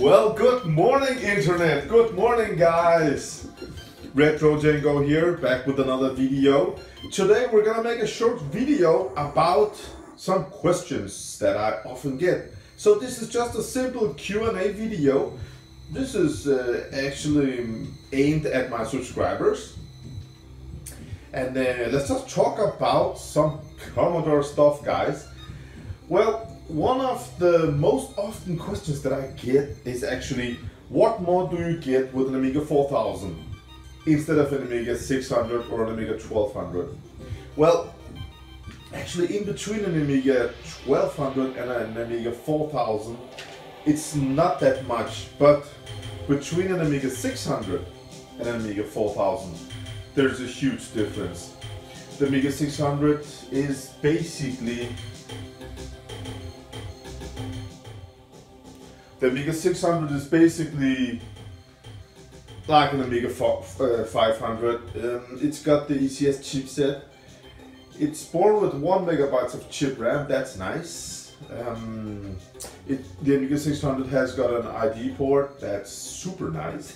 Well, good morning Internet, good morning guys. Retrocengo here, back with another video. Today we're gonna make a short video about some questions that I often get. So this is just a simple Q&A video. This is actually aimed at my subscribers. And let's just talk about some Commodore stuff, guys. Well, one of the most often questions that I get is actually, what more do you get with an Amiga 4000 instead of an Amiga 600 or an Amiga 1200? Well, actually in between an Amiga 1200 and an Amiga 4000, it's not that much, but between an Amiga 600 and an Amiga 4000, there's a huge difference. The Amiga 600 is basically like an Amiga 500. It's got the ECS chipset. It's born with 1 MB of chip RAM, that's nice. The Amiga 600 has got an ID port, that's super nice.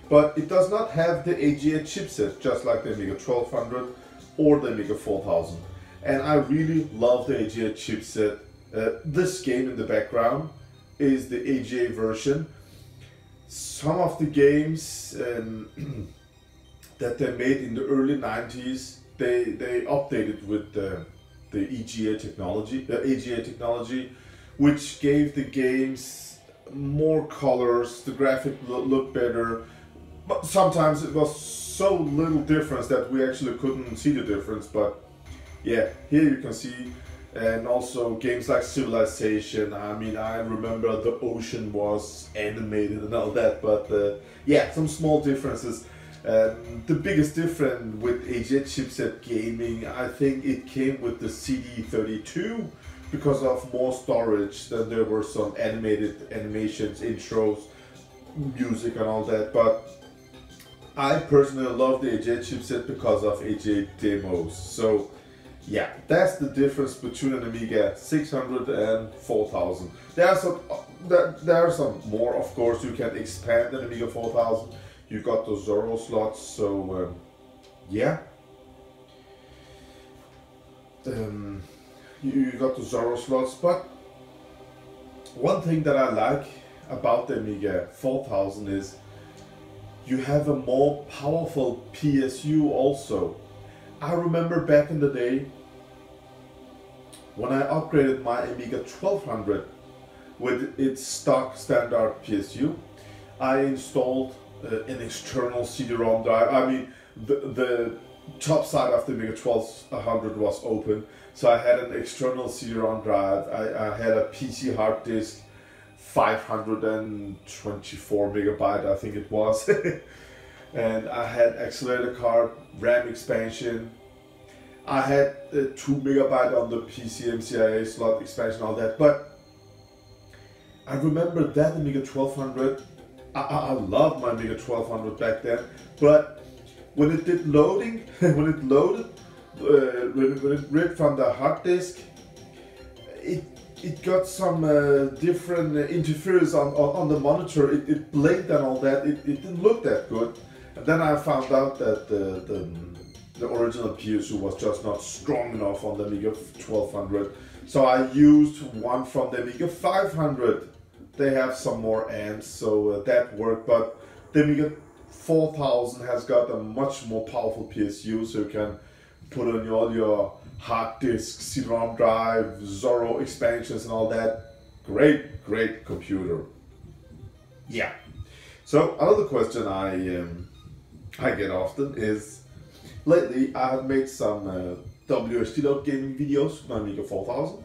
But it does not have the AGA chipset, just like the Amiga 1200 or the Amiga 4000. And I really love the AGA chipset. This game in the background is the AGA version. Some of the games that they made in the early 90s, they updated with the AGA technology, which gave the games more colors, the graphic looked better, but sometimes it was so little difference that we actually couldn't see the difference. But yeah, here you can see. And also games like Civilization, I mean, I remember the ocean was animated and all that, but yeah, some small differences. The biggest difference with AGA chipset gaming, I think it came with the CD32 because of more storage. Then there were some animated animations, intros, music and all that, but I personally love the AGA chipset because of AGA demos. So yeah, that's the difference between an Amiga 600 and 4000. There are some more, of course. You can expand an Amiga 4000. You got the Zorro slots, so yeah. You got the Zorro slots, but one thing that I like about the Amiga 4000 is you have a more powerful PSU also. I remember back in the day when I upgraded my Amiga 1200 with its stock standard PSU, I installed an external CD-ROM drive. I mean, the top side of the Amiga 1200 was open, so I had an external CD-ROM drive. I had a PC hard disk, 524 megabyte, I think it was. And I had accelerator card, RAM expansion. I had 2 megabyte on the PC MCIA slot expansion, all that. But I remember that Amiga 1200. I loved my Amiga 1200 back then. But when it did loading, when it read from the hard disk, it got some different interference on the monitor. It blinked and all that. It didn't look that good. And then I found out that the original PSU was just not strong enough on the Amiga 1200. So I used one from the Amiga 500. They have some more amps, so that worked. But the Amiga 4000 has got a much more powerful PSU, so you can put on all your hard disk, CD-ROM drive, Zorro expansions and all that. Great, great computer. Yeah. So another question I get often is, lately I have made some WHD load gaming videos with my Amiga 4000,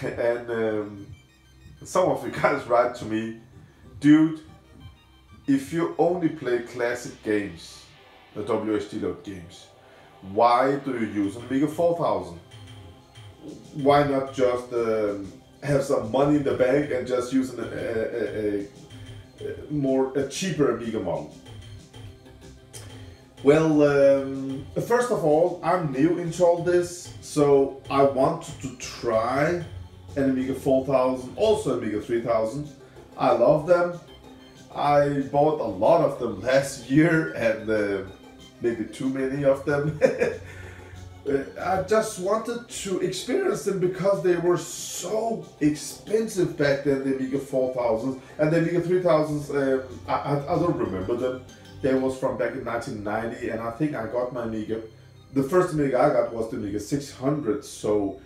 and some of you guys write to me, dude, if you only play classic games, the WHD load games, why do you use an Amiga 4000? Why not just have some money in the bank and just use a cheaper Amiga model? Well, first of all, I'm new into all this, so I wanted to try an Amiga 4000, also Amiga 3000, I love them. I bought a lot of them last year, and maybe too many of them. I just wanted to experience them because they were so expensive back then, the Amiga 4000s. And the Amiga 3000s, I don't remember them. They was from back in 1990, and I think I got my Amiga. The first Amiga I got was the Amiga 600, so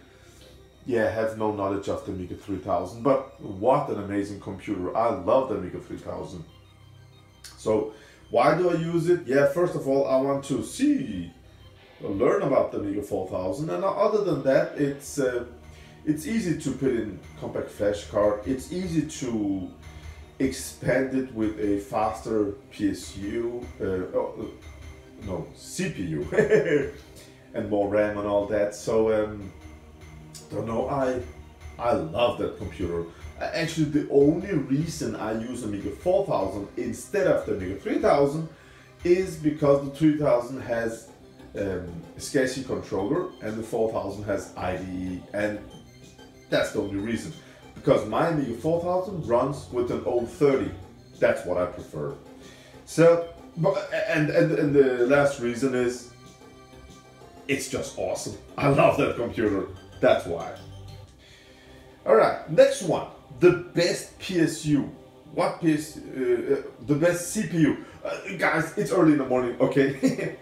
yeah, I have no knowledge of the Amiga 3000. But what an amazing computer. I love the Amiga 3000. So why do I use it? Yeah, first of all, I want to learn about the Amiga 4000, and other than that, it's easy to put in compact flash card. It's easy to expand it with a faster CPU, and more RAM and all that. So don't know. I love that computer. Actually, the only reason I use Amiga 4000 instead of the Amiga 3000 is because the 3000 has SCSI controller and the 4000 has IDE, and that's the only reason. Because my Amiga 4000 runs with an 030. That's what I prefer. So, and the last reason is it's just awesome. I love that computer. That's why. All right, next one. The best PSU. What PSU? The best CPU. Guys, it's early in the morning, okay?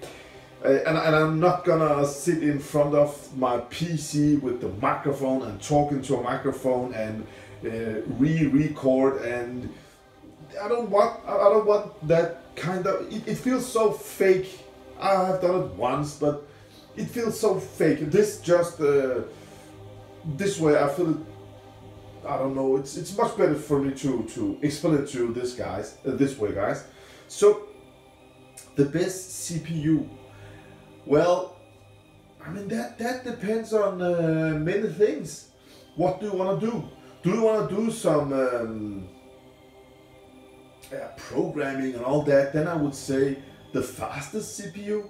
And I'm not gonna sit in front of my PC with the microphone and talk into a microphone and re-record, and I don't want that kind of. It feels so fake. I have done it once, but it feels so fake. This just this way I feel. I don't know. It's much better for me to explain it to this way, guys. So the best CPU. Well, I mean that depends on many things. What do you want to do? Do you want to do some programming and all that? Then I would say the fastest CPU.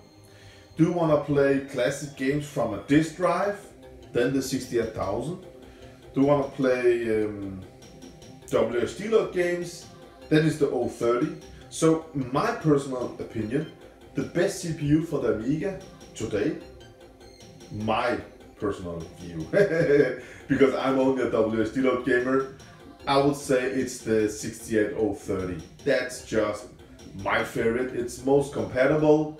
Do you want to play classic games from a disk drive? Then the 68000. Do you want to play WSD load games? Then it's the 030. So, my personal opinion, the best CPU for the Amiga today, my personal view, because I'm only a WSD load gamer, I would say it's the 68030. That's just my favorite. It's most compatible,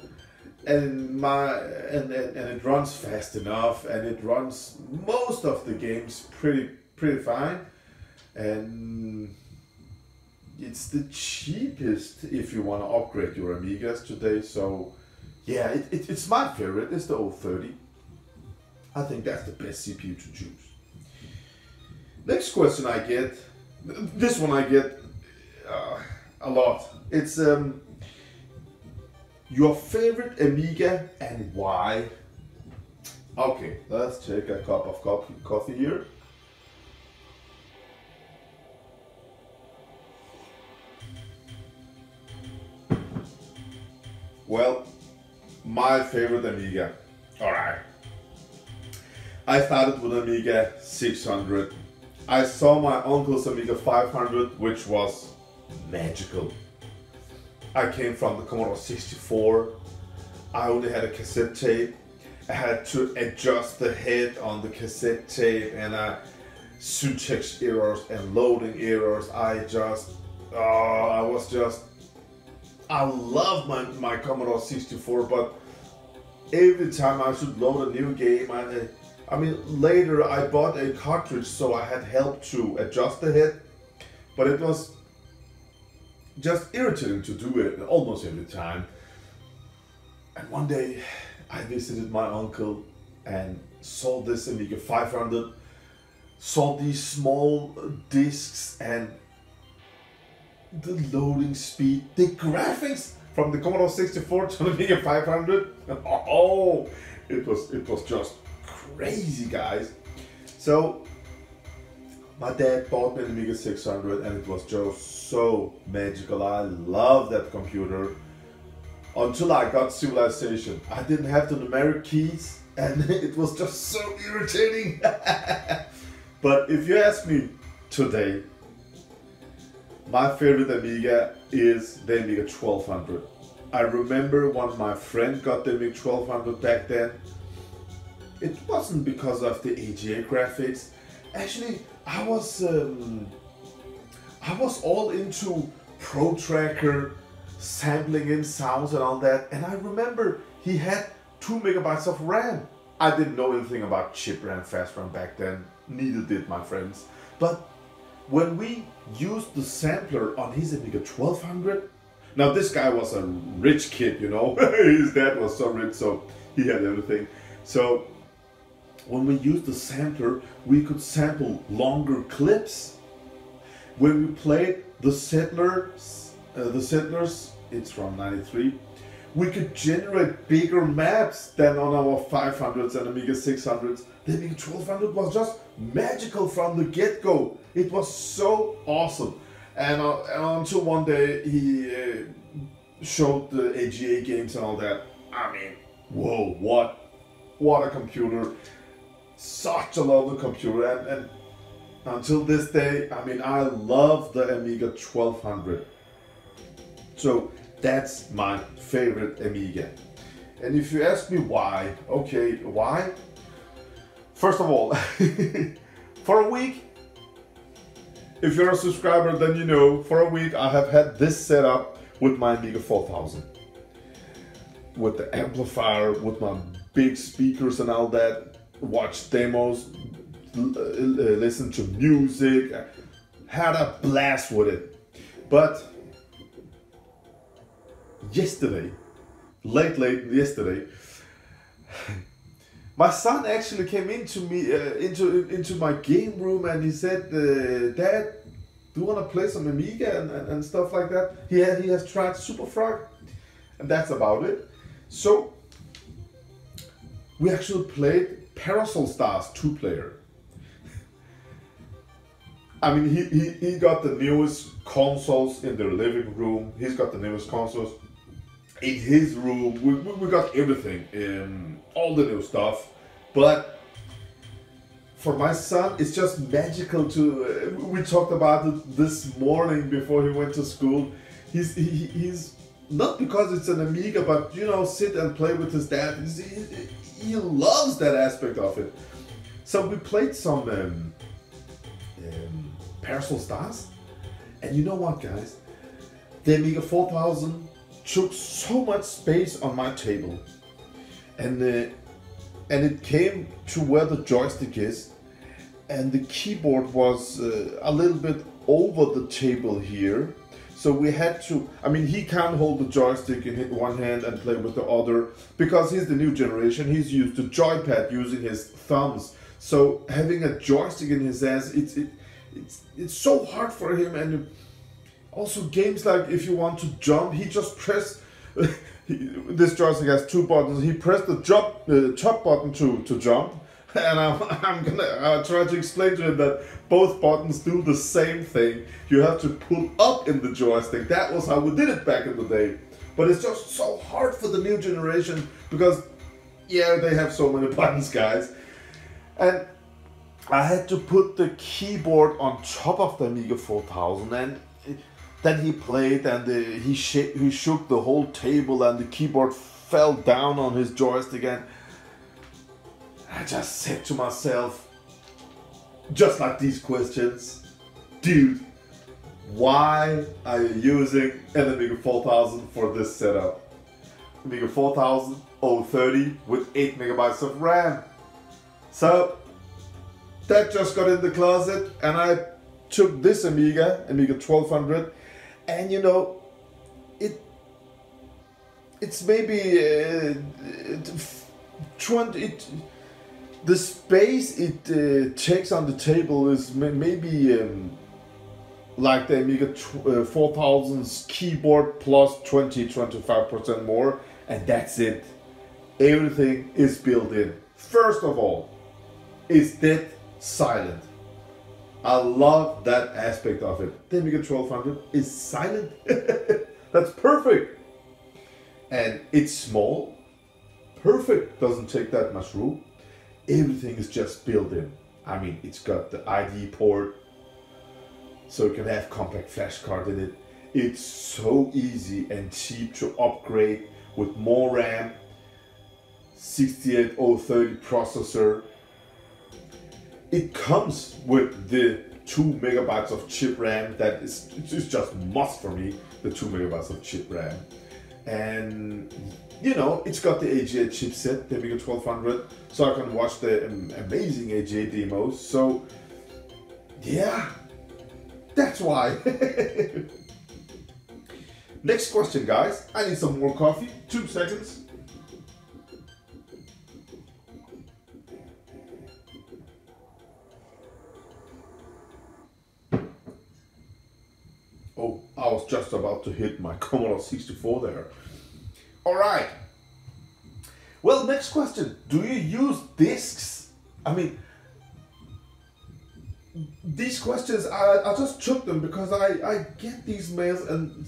and it runs fast enough, and it runs most of the games pretty fine, and it's the cheapest if you want to upgrade your Amigas today. So yeah, it's my favorite. It's the 030. I think that's the best CPU to choose. Next question I get, this one I get a lot. It's your favorite Amiga and why? Okay, let's take a cup of coffee here. Well, my favorite Amiga. Alright. I started with Amiga 600. I saw my uncle's Amiga 500, which was magical. I came from the Commodore 64. I only had a cassette tape. I had to adjust the head on the cassette tape, and syntax errors and loading errors. I love my Commodore 64, but every time I should load a new game, I mean, later I bought a cartridge, so I had help to adjust the head, but it was just irritating to do it almost every time. And one day I visited my uncle and saw this Amiga 500, saw these small discs and the loading speed, the graphics from the Commodore 64 to the Amiga 500. Oh, it was just crazy, guys. So my dad bought me an Amiga 600, and it was just so magical. I love that computer until I got Civilization. I didn't have the numeric keys, and it was just so irritating. But if you ask me today, My favorite Amiga is the Amiga 1200. I remember when my friend got the Amiga 1200 back then. It wasn't because of the AGA graphics. Actually, I was all into Protractor, sampling in sounds and all that. And I remember he had 2 megabytes of RAM. I didn't know anything about chip RAM, fast RAM back then. Neither did my friends. But when we used the sampler on his Amiga 1200, now this guy was a rich kid, you know. His dad was so rich, so he had everything. So when we used the sampler, we could sample longer clips. When we played the Settlers, it's from '93, we could generate bigger maps than on our 500s and Amiga 600s. The Amiga 1200 was just magical from the get-go. It was so awesome. And until one day he showed the AGA games and all that. I mean, whoa, what a computer. Such a lovely computer. And until this day, I mean, I love the Amiga 1200. So that's my favorite Amiga. And if you ask me why, okay, why? First of all, for a week, if you're a subscriber, then you know, for a week I have had this setup with my Amiga 4000. With the amplifier, with my big speakers and all that, watch demos, listen to music, had a blast with it. But yesterday, late yesterday, my son actually came into me into my game room and he said, "Dad, do you want to play some Amiga and stuff like that?" He has tried Super Frog, and that's about it. So we actually played Parasol Stars 2-player. I mean, he got the newest consoles in the living room. He's got the newest consoles in his room. We got everything, all the new stuff. But for my son, it's just magical to. We talked about it this morning before he went to school. He's not because it's an Amiga, but you know, sit and play with his dad. He loves that aspect of it. So we played some Parasol Stars, and you know what, guys? The Amiga 4000 took so much space on my table, and it came to where the joystick is, and the keyboard was a little bit over the table here. So we had to, I mean, he can't hold the joystick in one hand and play with the other because he's the new generation. He's used to joypad using his thumbs. So having a joystick in his hands, it's so hard for him. And also games like if you want to jump, he just press. This joystick has 2 buttons. He pressed the top button to jump. And I'll try to explain to him that both buttons do the same thing. You have to pull up in the joystick. That was how we did it back in the day. But it's just so hard for the new generation because, yeah, they have so many buttons, guys. And I had to put the keyboard on top of the Amiga 4000, and then he played, and he shook the whole table, and the keyboard fell down on his joystick, and I just said to myself, just like these questions, dude, why are you using an Amiga 4000 for this setup? Amiga 4000 030 with 8 megabytes of RAM. So that just got in the closet, and I took this Amiga 1200, and you know, it's maybe 20. The space it takes on the table is maybe like the Amiga 4000's keyboard plus 20-25% more, and that's it. Everything is built in. First of all, it's dead silent. I love that aspect of it. The Amiga 1200 is silent. That's perfect. And it's small. Perfect. Doesn't take that much room. Everything is just built in. I mean, it's got the ID port, so you can have compact flash card in it. It's so easy and cheap to upgrade with more RAM, 68030 processor. It comes with the 2 megabytes of chip RAM. That is, it's just must for me, the 2 megabytes of chip RAM. And you know, it's got the AGA chipset, the Amiga 1200, so I can watch the amazing AGA demos. So yeah, that's why. Next question, guys. I need some more coffee. 2 seconds. Oh, I was just about to hit my Commodore 64 there. All right. Well, next question. Do you use discs? I mean, these questions, I just took them because I get these mails and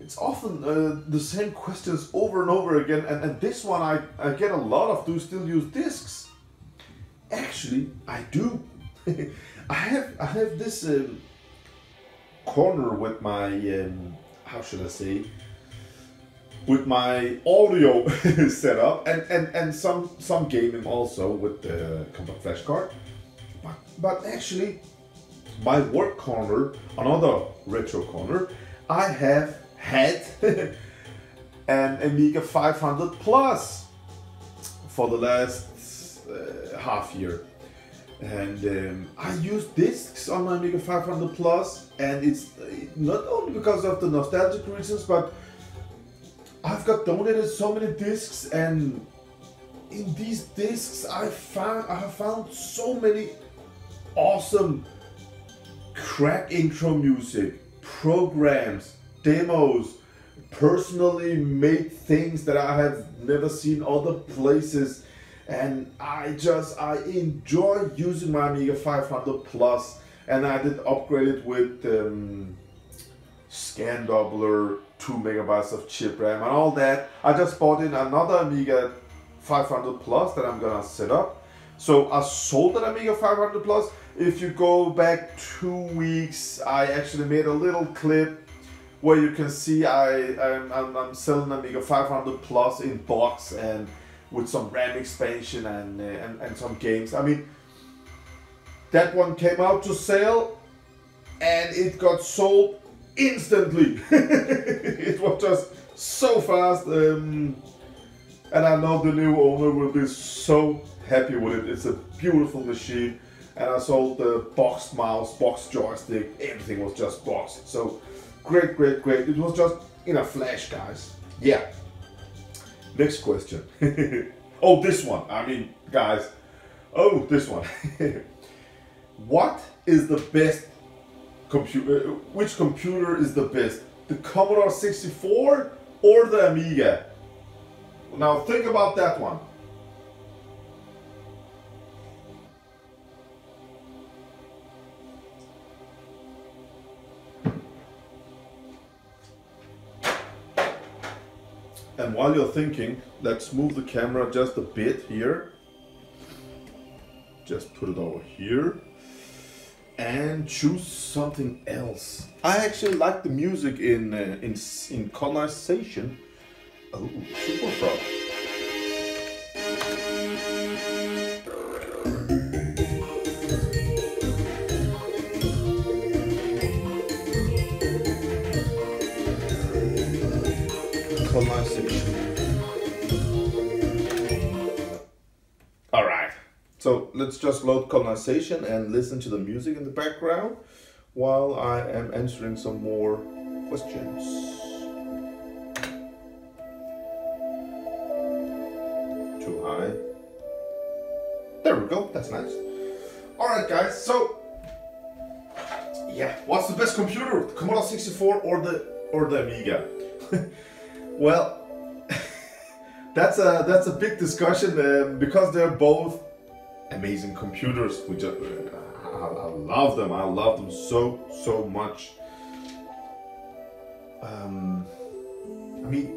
it's often the same questions over and over again. And this one I get a lot of. Do you still use discs? Actually, I do. I have this corner with my how should I say, with my audio setup and some gaming also with the compact flash card. But actually, my work corner, another retro corner, I have had an Amiga 500 Plus for the last half year. And I use discs on my Amiga 500 Plus, and it's not only because of the nostalgic reasons, but I've got donated so many discs, and in these discs I have found so many awesome crack intro music, programs, demos, personally made things that I have never seen other places. And I enjoy using my Amiga 500 Plus, and I did upgrade it with scan doubler, 2 megabytes of chip RAM and all that. I just bought in another Amiga 500 Plus that I'm gonna set up. So I sold an Amiga 500 Plus. If you go back 2 weeks, I actually made a little clip where you can see I'm selling Amiga 500 Plus in box and with some RAM expansion and some games. I mean, that one came out to sale and it got sold instantly. It was just so fast, and I know the new owner will be so happy with it. It's a beautiful machine, and I sold the boxed mouse, boxed joystick, everything was just boxed. So great. It was just in a flash, guys. Yeah. Next question. Oh, this one. I mean, guys. Oh, this one. What is the best computer? Which computer is the best? The Commodore 64 or the Amiga? Now think about that one. And while you're thinking, let's move the camera just a bit here. Just put it over here. And choose something else. I actually like the music in Colonization. Oh, Super Frog. Colonization. All right. So let's just load Colonization and listen to the music in the background while I am answering some more questions. Too high. There we go, that's nice. Alright guys, so yeah, what's the best computer? The Commodore 64 or the Amiga? Well, that's a big discussion because they're both amazing computers. I love them. I love them so much. I mean,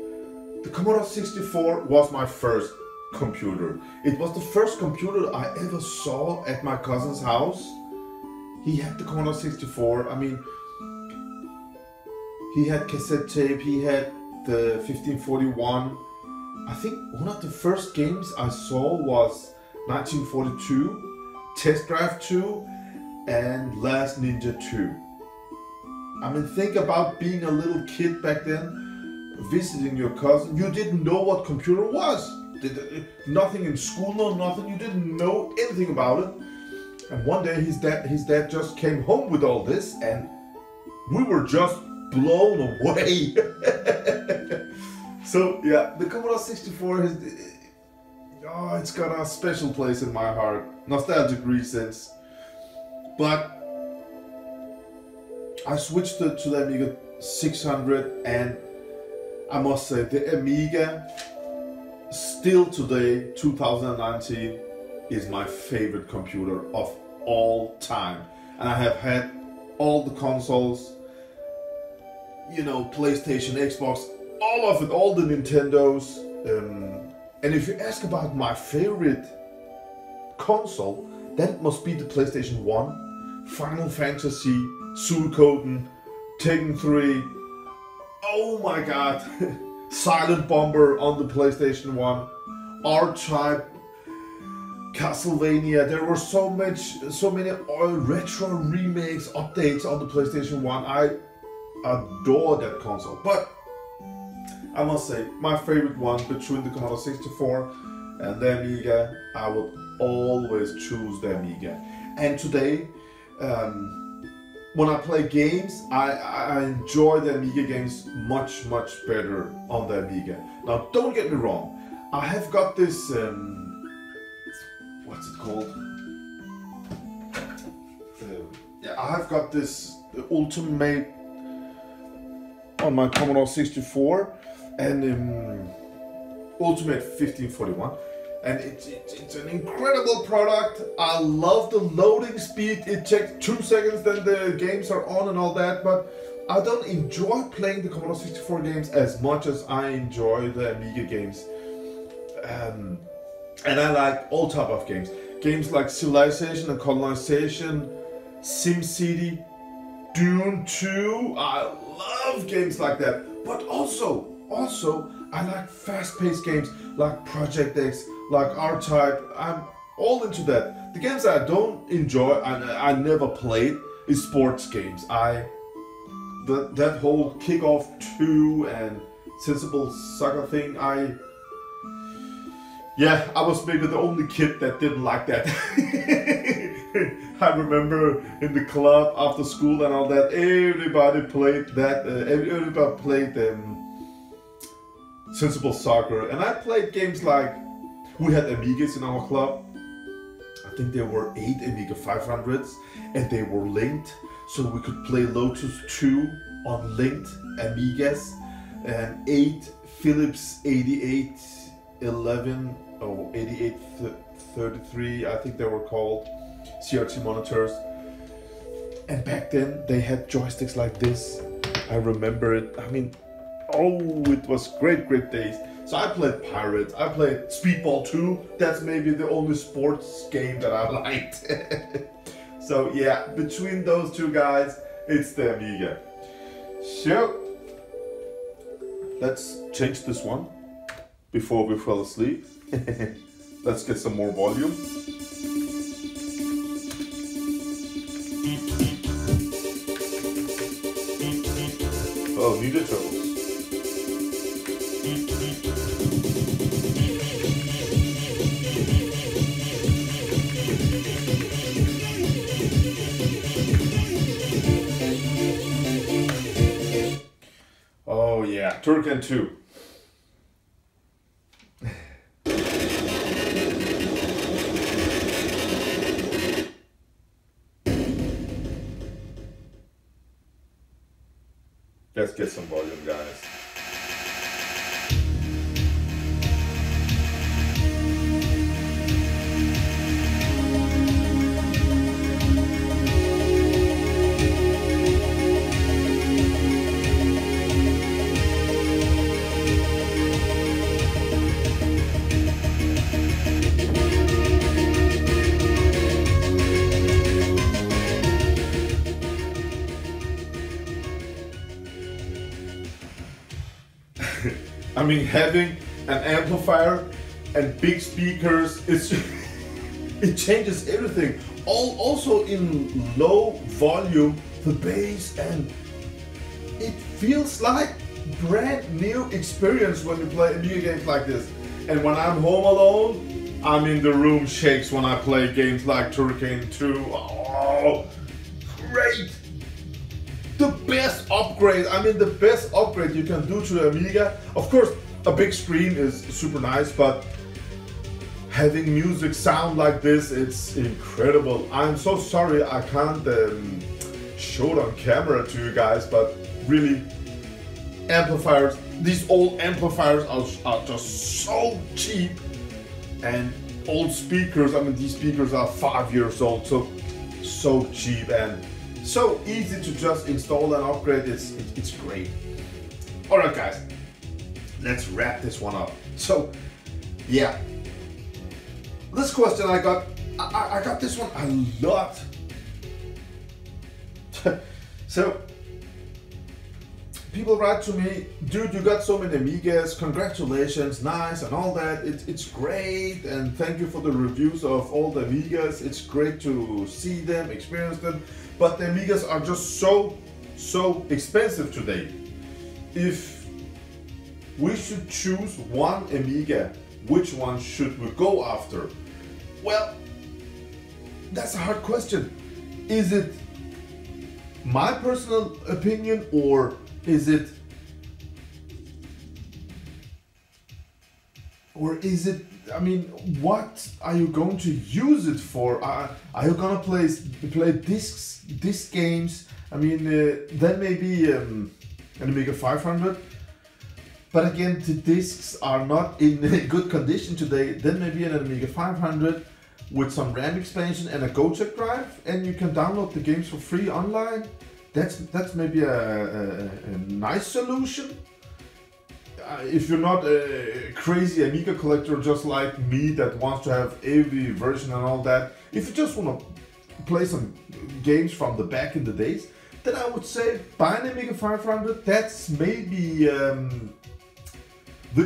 the Commodore 64 was my first computer. It was the first computer I ever saw at my cousin's house. He had the Commodore 64. I mean, He had cassette tape, he had the 1541. I think one of the first games I saw was 1942, Test Drive 2, and Last Ninja 2. I mean, think about being a little kid back then, visiting your cousin. You didn't know what computer was. Nothing in school, no nothing. You didn't know anything about it. And one day his dad just came home with all this, and we were just blown away. So yeah, the Commodore 64 has, it's got a special place in my heart, nostalgic reasons. But I switched to the Amiga 600, and I must say the Amiga still today, 2019, is my favorite computer of all time. And I have had all the consoles, you know, PlayStation, Xbox, all of it, all the Nintendos. And if you ask about my favorite console, then it must be the PlayStation 1, Final Fantasy, Suikoden, Tekken 3, oh my god, Silent Bomber on the PlayStation 1, R-Type, Castlevania. There were so many retro remakes, updates on the PlayStation 1. I adore that console. But I must say, my favorite one between the Commodore 64 and the Amiga, I would always choose the Amiga. And today, when I play games, I enjoy the Amiga games much better on the Amiga. Now, don't get me wrong, I have got this, what's it called? Yeah, I have got this Ultimate on my Commodore 64 and Ultimate 1541. And it's an incredible product. I love the loading speed. It takes 2 seconds, then the games are on and all that. But I don't enjoy playing the Commodore 64 games as much as I enjoy the Amiga games. And I like all type of games. Games like Civilization and Colonization, SimCity, Dune 2. I love games like that. But also I like fast-paced games like Project X, like R-Type. I'm all into that. The games that I don't enjoy, I never played, is sports games. That whole Kickoff 2 and Sensible Soccer thing, I was maybe the only kid that didn't like that. I remember in the club after school and all that, everybody played that. Everybody played Sensible Soccer, and I played games like, we had Amigas in our club. I think there were 8 Amiga 500s, and they were linked, so we could play Lotus 2 on linked Amigas, and 8 Philips 8811 or 8833, I think they were called, CRT monitors. And back then they had joysticks like this. I remember it. I mean, it was great days. So I played Pirates, I played Speedball 2. That's maybe the only sports game that I liked. So yeah, between those two guys, it's the Amiga. So let's change this one before we fall asleep. Let's get some more volume. Oh, Ninja Turtles. Oh yeah, Turrican 2. Let's get some volume, guys. I mean, having an amplifier and big speakers, it changes everything. Also in low volume, the bass, and it feels like brand new experience when you play Amiga games like this. And when I'm home alone, I mean the room shakes when I play games like Turricane 2. Oh, great! The best upgrade, I mean the best upgrade you can do to the Amiga. Of course, a big screen is super nice, but having music sound like this, it's incredible. I'm so sorry I can't show it on camera to you guys, but really, amplifiers, these old amplifiers are just so cheap, and old speakers, I mean these speakers are 5 years old, so cheap and so easy to just install and upgrade. It's great. Alright guys, let's wrap this one up. So yeah, this question I got this one a lot. So people write to me, dude, you got so many Amigas, congratulations, nice and all that, it's great, and thank you for the reviews of all the Amigas, it's great to see them, experience them, but the Amigas are just so expensive today. If we should choose one Amiga, which one should we go after? Well, that's a hard question. Is it my personal opinion, or is it I mean, what are you going to use it for? Are you gonna play disc games? I mean, then maybe an Amiga 500. But again, the discs are not in good condition today. Then maybe an Amiga 500 with some RAM expansion and a GoCheck drive, and you can download the games for free online. That's maybe a nice solution. If you're not a crazy Amiga collector just like me that wants to have every version and all that, if you just want to play some games from the back in the days, then I would say buy an Amiga 500. That's maybe the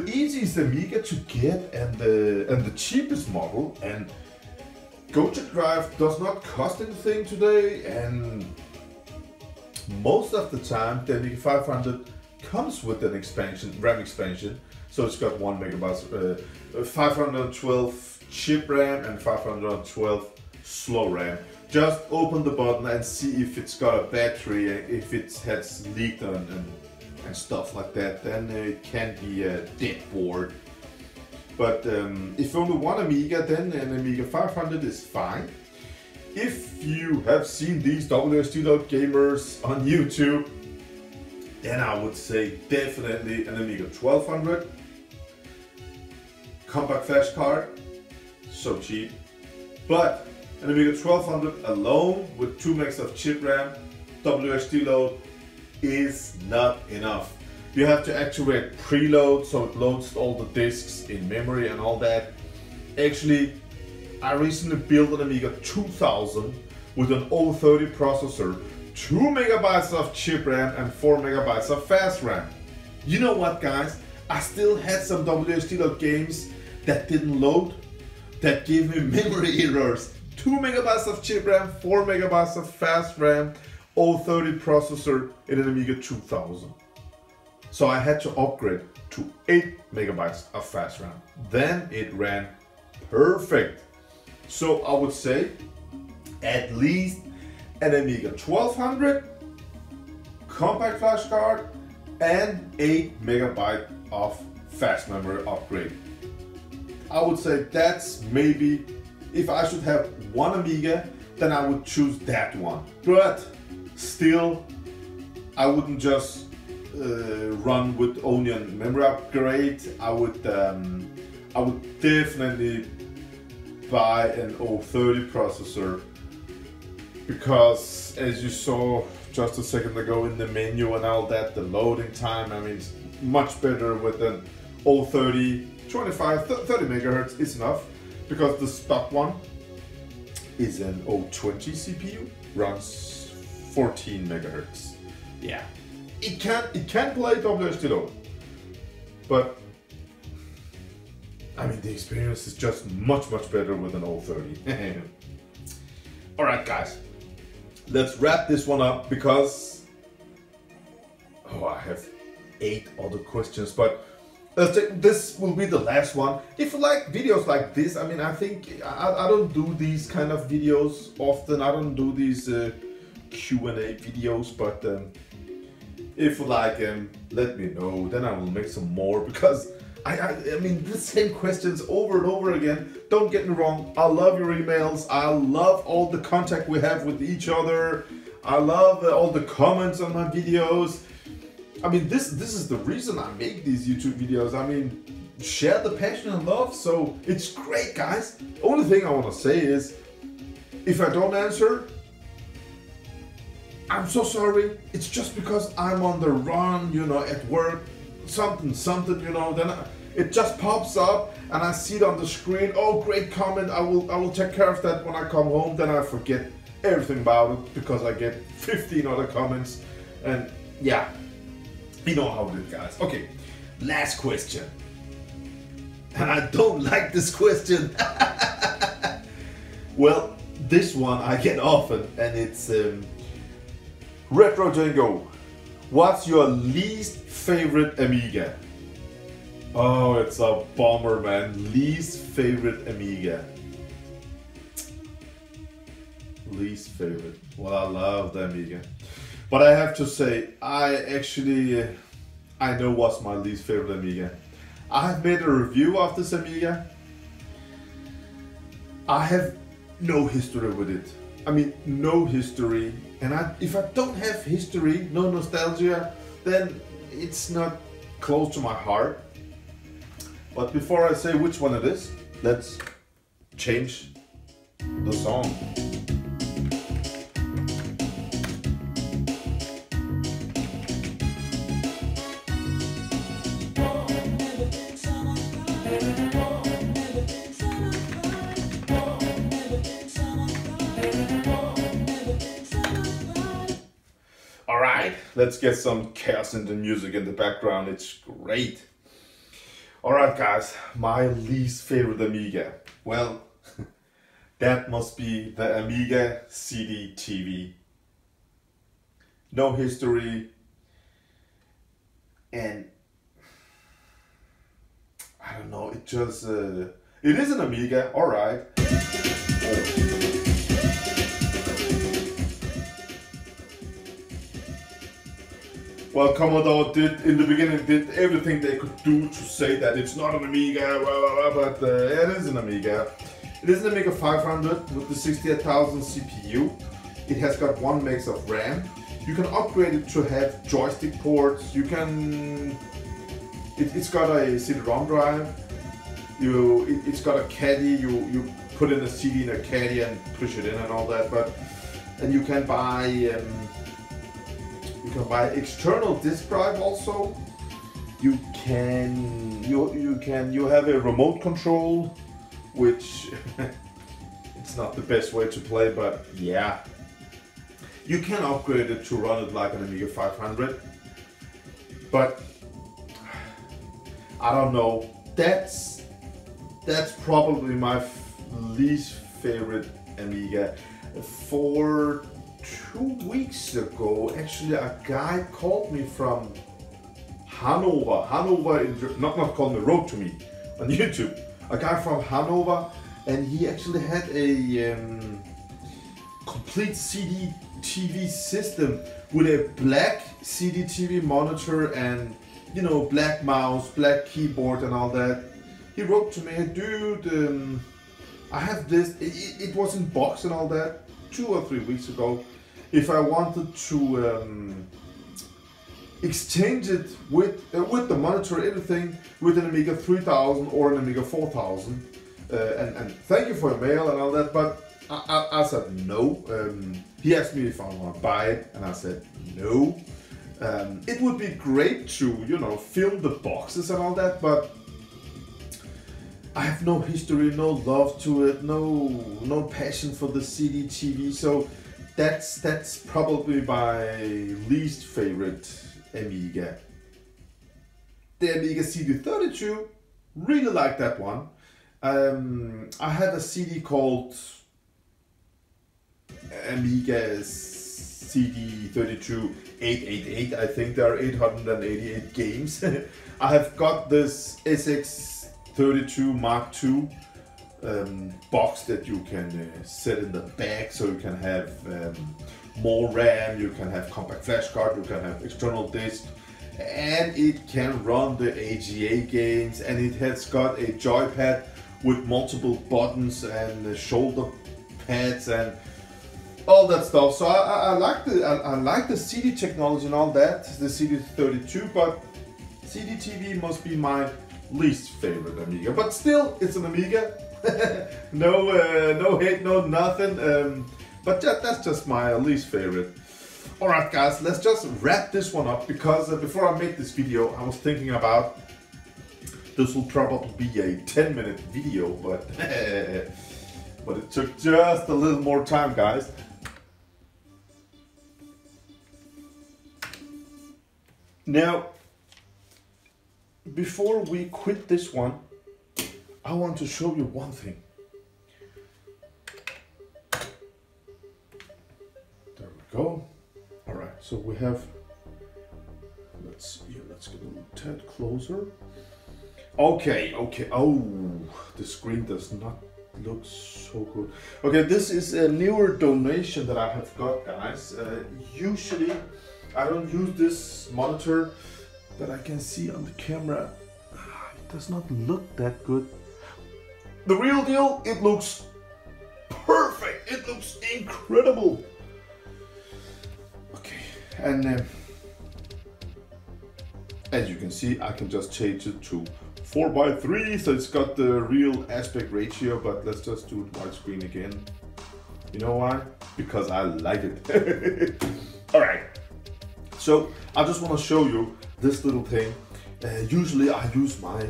easiest Amiga to get and the cheapest model. And GoCheck drive does not cost anything today, and most of the time the Amiga 500 comes with an expansion, RAM expansion, so it's got 1 megabyte, 512 chip RAM and 512 slow RAM. Just open the button and see if it's got a battery, if it has leaked and stuff like that, then it can be a dead board. But if only one Amiga, then an Amiga 500 is fine. If you have seen these WSD gamers on YouTube, then I would say definitely an Amiga 1200. Compact flash card, so cheap. But an Amiga 1200 alone with 2 megs of chip RAM, WSD load is not enough. You have to activate preload, so it loads all the disks in memory and all that. Actually, I recently built an Amiga 2000 with an 030 processor, 2 megabytes of chip RAM and 4 megabytes of fast RAM. You know what, guys? I still had some WSD games that didn't load, that gave me memory errors. 2 megabytes of chip RAM, 4 megabytes of fast RAM, 030 processor in an Amiga 2000. So I had to upgrade to 8 megabytes of fast RAM. Then it ran perfect. So I would say at least an Amiga 1200, compact flash card, and 8 megabyte of fast memory upgrade. I would say that's maybe, if I should have one Amiga, then I would choose that one. But still, I wouldn't just run with only a memory upgrade. I would definitely buy an 030 processor, because as you saw just a second ago in the menu and all that, the loading time, I mean, it's much better with an 030, 25, 30 megahertz is enough, because the stock one is an 020 CPU, runs 14 megahertz. Yeah, it can play WSD load. but I mean the experience is just much better with an 030. Alright guys, let's wrap this one up because I have 8 other questions, but this will be the last one. If you like videos like this, I mean I think I don't do these kind of videos often. I don't do these Q&A videos, but if you like them, let me know, then I will make some more, because I mean the same questions over and over again. Don't get me wrong, I love your emails, I love all the contact we have with each other, I love all the comments on my videos. I mean this is the reason I make these YouTube videos. I mean, share the passion and love, so it's great guys. Only thing I want to say is, if I don't answer, I'm so sorry. It's just because I'm on the run, you know, at work, something, you know, then it just pops up and I see it on the screen. Oh, great comment. I will take care of that when I come home. Then I forget everything about it because I get 15 other comments. And yeah, you know how it is, guys. Okay, last question. And I don't like this question. Well, this one I get often, and it's Retrocengo, what's your least favorite Amiga? Oh, it's a bummer, man. Least favorite Amiga. Least favorite. Well, I love the Amiga, but I have to say, I know what's my least favorite Amiga. I have made a review of this Amiga. I have no history with it. I mean, no history. And if I don't have history, no nostalgia, then it's not close to my heart. But before I say which one it is, let's change the song. Alright, let's get some chaos in the music in the background. It's great. Alright guys, my least favorite Amiga. Well, that must be the Amiga CD TV. No history, and I don't know, it just, it is an Amiga, alright. Well, Commodore in the beginning did everything they could do to say that it's not an Amiga, but it is an Amiga. It is an Amiga 500 with the 68,000 CPU. It has got 1 meg of RAM. You can upgrade it to have joystick ports. You can. It's got a CD-ROM drive. It's got a caddy. You put in a CD in a caddy and push it in and all that. And you can buy. You can buy external disk drive also. You have a remote control, which it's not the best way to play, but yeah. You can upgrade it to run it like an Amiga 500, but I don't know. That's probably my least favorite Amiga. For 2 weeks ago, actually, a guy called me from Hanover. Not called me, wrote to me on YouTube. A guy from Hanover, and he actually had a complete CD TV system with a black CD TV monitor and, you know, black mouse, black keyboard and all that. He wrote to me, dude, I have this. It was in box and all that 2 or 3 weeks ago. If I wanted to exchange it with the monitor, everything, with an Amiga 3000 or an Amiga 4000, and thank you for your mail and all that, but I said no. He asked me if I want to buy it, and I said no. It would be great to, you know, film the boxes and all that, but I have no history, no love to it, no passion for the CD TV, so that's probably my least favorite Amiga. the Amiga CD32, really like that one. I have a CD called Amiga CD32 888. I think there are 888 games. I have got this SX32 Mark II box that you can set in the back, so you can have more RAM, you can have compact flash card, you can have external disk, and it can run the AGA games, and it has got a joypad with multiple buttons and shoulder pads and all that stuff. So I like the CD technology and all that, the CD32, but CD-TV must be my least favorite Amiga. But still, it's an Amiga. No hate, no nothing. But that's just my least favorite. Alright guys, let's just wrap this one up, because before I made this video I was thinking about this will probably be a 10-minute video, but but it took just a little more time, guys. Now, before we quit this one, I want to show you one thing. There we go. All right, so we have, let's get a little tad closer. Okay. Oh, the screen does not look so good. Okay, this is a newer donation that I have got, guys. Usually, I don't use this monitor, but I can see on the camera, it does not look that good. The real deal, it looks perfect. It looks incredible. Okay, and as you can see, I can just change it to 4:3, so it's got the real aspect ratio, but let's just do it widescreen again. You know why? Because I like it. All right, so I just want to show you this little thing. Usually I use my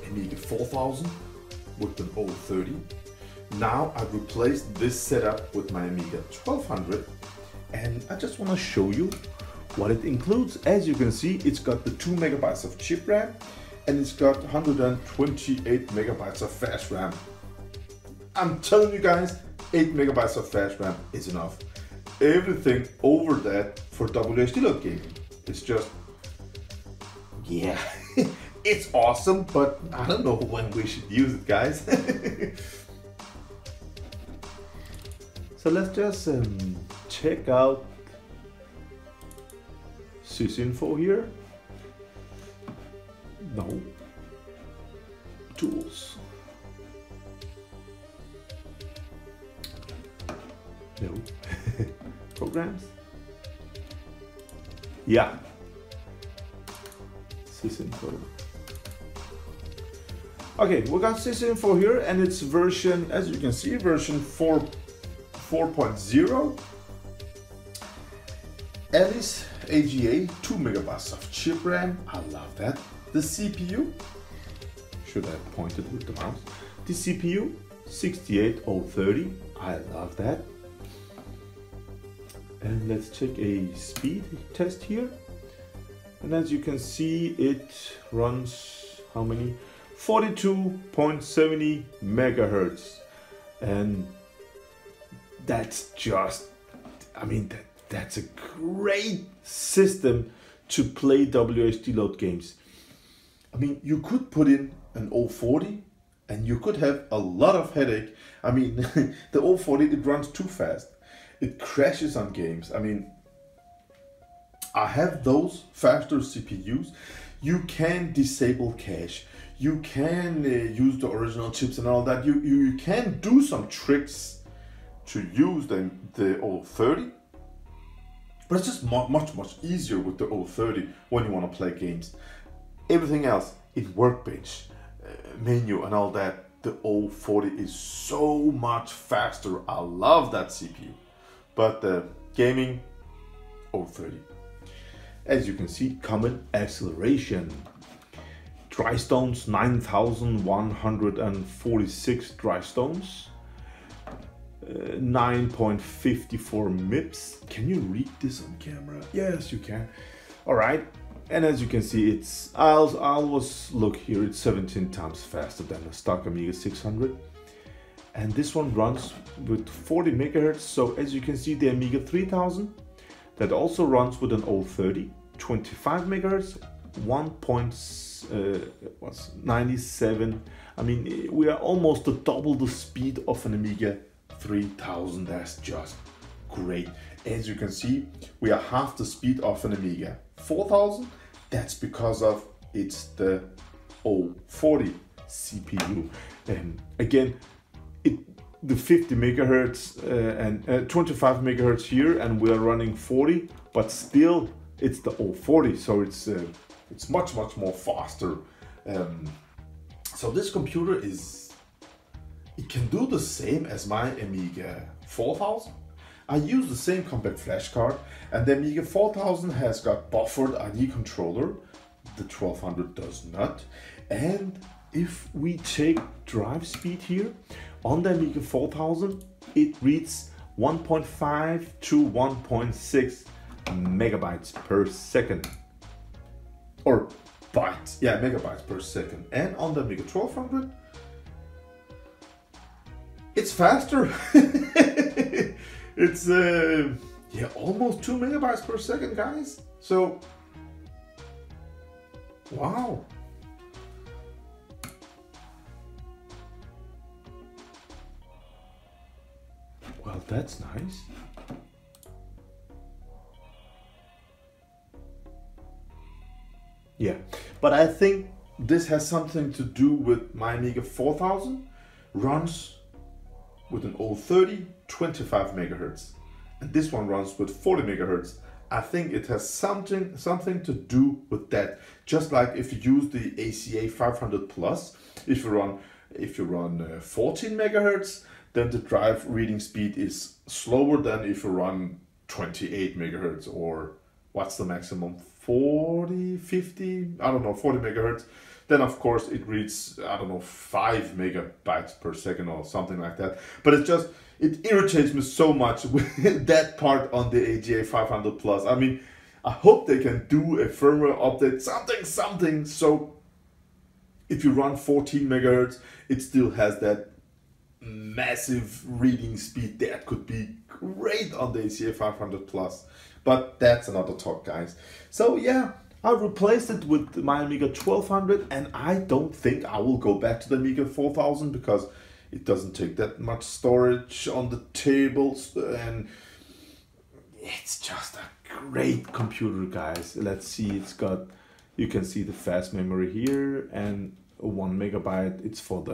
Amiga 4000 with an 030. Now I've replaced this setup with my Amiga 1200, and I just want to show you what it includes. As you can see, it's got the 2 megabytes of chip RAM, and it's got 128 megabytes of flash RAM. I'm telling you guys, 8 megabytes of flash RAM is enough. Everything over that for WHD load gaming, it's just, yeah, it's awesome, but I don't know when we should use it, guys. So let's just check out sysinfo here. No. Tools. No. Programs. Yeah. Sysinfo. Okay, we got sysinfo here, and it's version, as you can see, version 4.0. Alice AGA, 2 megabytes of chip RAM. I love that. The CPU, should have pointed with the mouse. The CPU, 68030. I love that. And let's check a speed test here. And as you can see, it runs how many? 42.70 megahertz. And that's just, I mean, that's a great system to play WHD load games. I mean, you could put in an 040 and you could have a lot of headache. I mean, the 040, it runs too fast. It crashes on games. I mean, I have those faster CPUs. You can disable cache. You can use the original chips and all that. You can do some tricks to use the 030. But it's just much easier with the 030 when you want to play games. Everything else in Workbench, menu and all that, the 040 is so much faster. I love that CPU. But the gaming, 030. As you can see, common acceleration. Dry stones, 9,146 dry stones. 9.54 MIPS. Can you read this on camera? Yes, you can. All right. And as you can see, I'll always look here, it's 17 times faster than a stock Amiga 600. And this one runs with 40 megahertz. So as you can see, the Amiga 3000, that also runs with an old 30, 25 megahertz, 1.97. I mean, we are almost double the speed of an Amiga 3000. That's just great. As you can see, we are half the speed of an Amiga 4000. That's because of it's the 040 CPU. And again, the 50 megahertz and 25 megahertz here, and we are running 40, but still it's the 040, so it's much more faster. So this computer it can do the same as my Amiga 4000. I use the same compact flash card, and the Amiga 4000 has got buffered ID controller. The 1200 does not. And if we take drive speed here, on the Amiga 4000, it reads 1.5 to 1.6 megabytes per second. Or bytes, yeah, megabytes per second. And on the Amiga 1200, it's faster. It's yeah, almost 2 megabytes per second, guys. So, wow. Well, that's nice. Yeah, but I think this has something to do with my Amiga 4000 runs with an old 30, 25 megahertz. And this one runs with 40 megahertz. I think it has something to do with that. Just like if you use the ACA 500 Plus, if you run 14 megahertz, then the drive reading speed is slower than if you run 28 megahertz, or what's the maximum, 40, 50, I don't know, 40 megahertz. Then of course it reads, I don't know, 5 megabytes per second or something like that. But it irritates me so much with that part on the AGA 500 Plus. I mean, I hope they can do a firmware update, something, so if you run 14 megahertz, it still has that massive reading speed. That could be great on the ACA 500 Plus. But that's another talk, guys. So yeah, I replaced it with my Amiga 1200, and I don't think I will go back to the Amiga 4000 because it doesn't take that much storage on the tables, and it's just a great computer, guys. Let's see, it's got, you can see the fast memory here, and 1 megabyte, it's for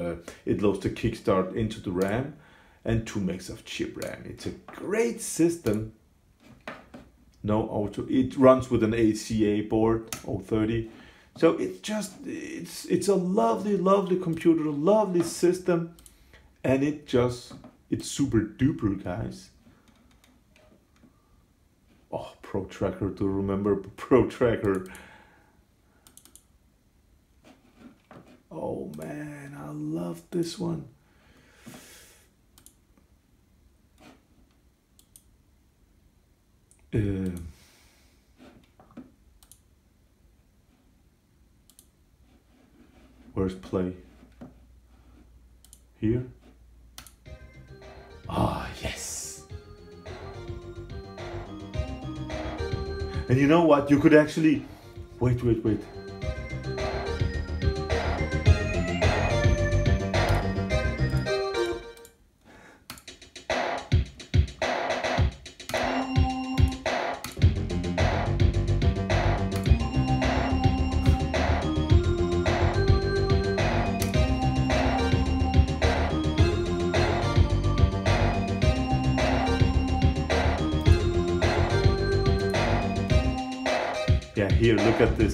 it loads the kickstart into the RAM, and 2 megs of chip RAM. It's a great system. No auto, it runs with an ACA board, 030. So it's a lovely computer, lovely system, and it's super duper, guys. Oh, Protractor, to remember Protractor. Oh man, I love this one. Where's play? Here? Ah, yes. And you know what? You could actually wait. Yeah, here, look at this.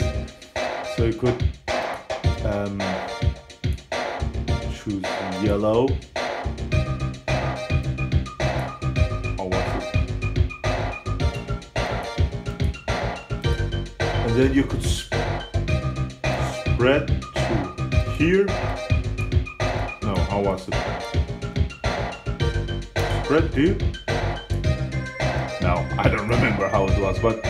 So you could choose yellow. Or what's it? And then you could spread to here. No, how was it? Spread to? No, I don't remember how it was, but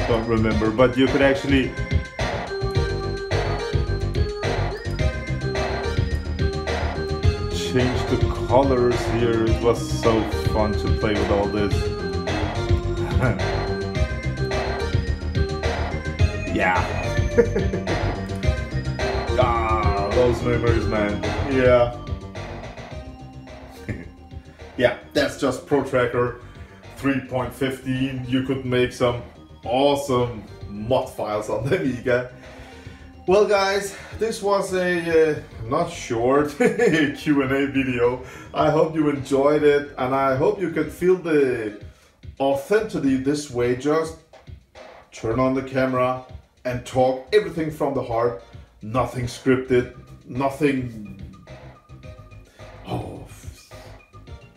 don't remember, but you could actually change the colors here. It was so fun to play with all this. Yeah. Ah, those memories, man. Yeah. Yeah, that's just Protractor 3.15. You could make some awesome mod files on the Amiga. Well guys, this was a not short Q&A video. I hope you enjoyed it, and I hope you could feel the authenticity this way. Just turn on the camera and talk everything from the heart. Nothing scripted, nothing... Oh,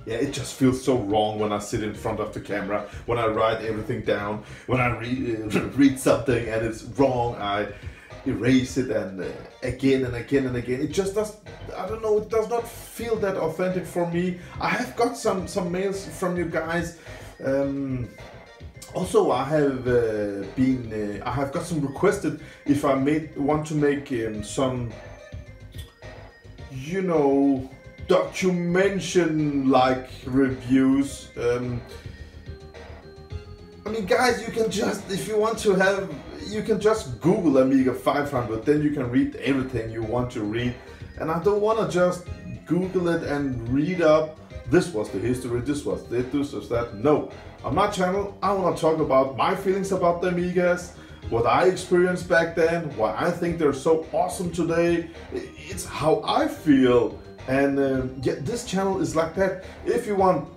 yeah, it just feels so wrong when I sit in front of the camera, when I write everything down, when I read something and it's wrong, I erase it and again and again and again. It just does, I don't know, it does not feel that authentic for me. I have got some mails from you guys. Also, I have I have got some requested if I want to make some, you know, documentation like reviews. I mean, guys, you can just, if you want to have, you can just Google Amiga 500, then you can read everything you want to read. And I don't want to just Google it and read up, this was the history, this was that. No, on my channel, I want to talk about my feelings about the Amigas, what I experienced back then, why I think they're so awesome today. It's how I feel. And yeah, this channel is like that. If you want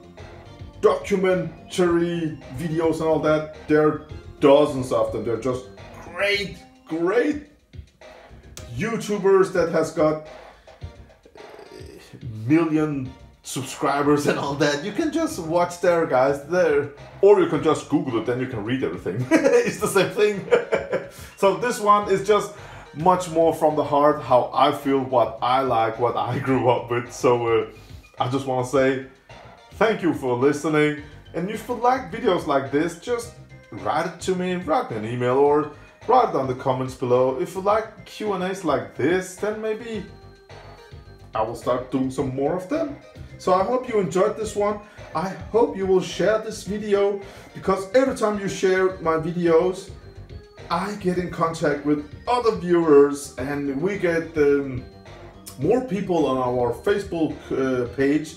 documentary videos and all that, there are dozens of them. They're just great YouTubers that has got million subscribers and all that. You can just watch their guys there, or you can just Google it, then you can read everything. It's the same thing. So this one is just much more from the heart, how I feel, what I like, what I grew up with. So I just want to say thank you for listening, and if you like videos like this, just write it to me, write me an email or write it down in the comments below. If you like Q&As like this, then maybe I will start doing some more of them. So I hope you enjoyed this one. I hope you will share this video, because every time you share my videos, I get in contact with other viewers, and we get more people on our Facebook page,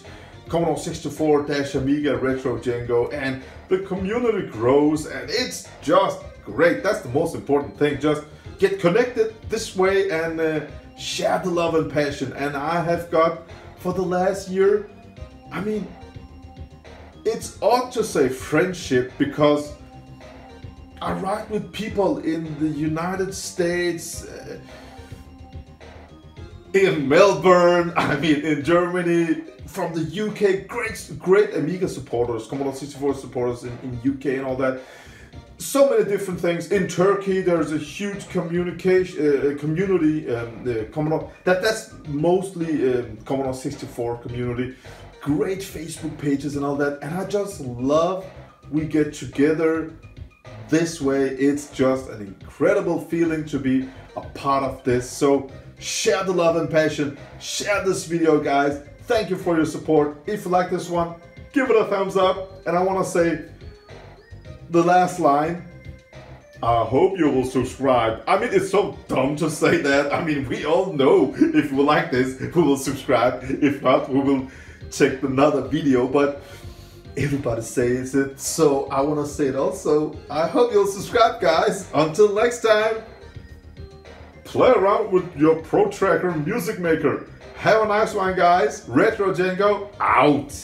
Commodore 64-Amiga Retrocengo, and the community grows, and it's just great. That's the most important thing. Just get connected this way and share the love and passion. And I have got, for the last year, I mean, it's odd to say friendship, because I write with people in the United States, in Melbourne, I mean in Germany, from the UK, great Amiga supporters, Commodore 64 supporters in UK and all that. So many different things. In Turkey, there's a huge community, Commodore, that's mostly Commodore 64 community. Great Facebook pages and all that, and I just love we get together this way. It's just an incredible feeling to be a part of this. So share the love and passion, share this video, guys. Thank you for your support. If you like this one, give it a thumbs up. And I want to say the last line, I hope you will subscribe. I mean, it's so dumb to say that. I mean, we all know if you like this, we will subscribe. If not, we will check another video, but everybody says it, so I want to say it also. I hope you'll subscribe, guys. Until next time, play around with your Protractor music maker. Have a nice one, guys. Retrocengo out.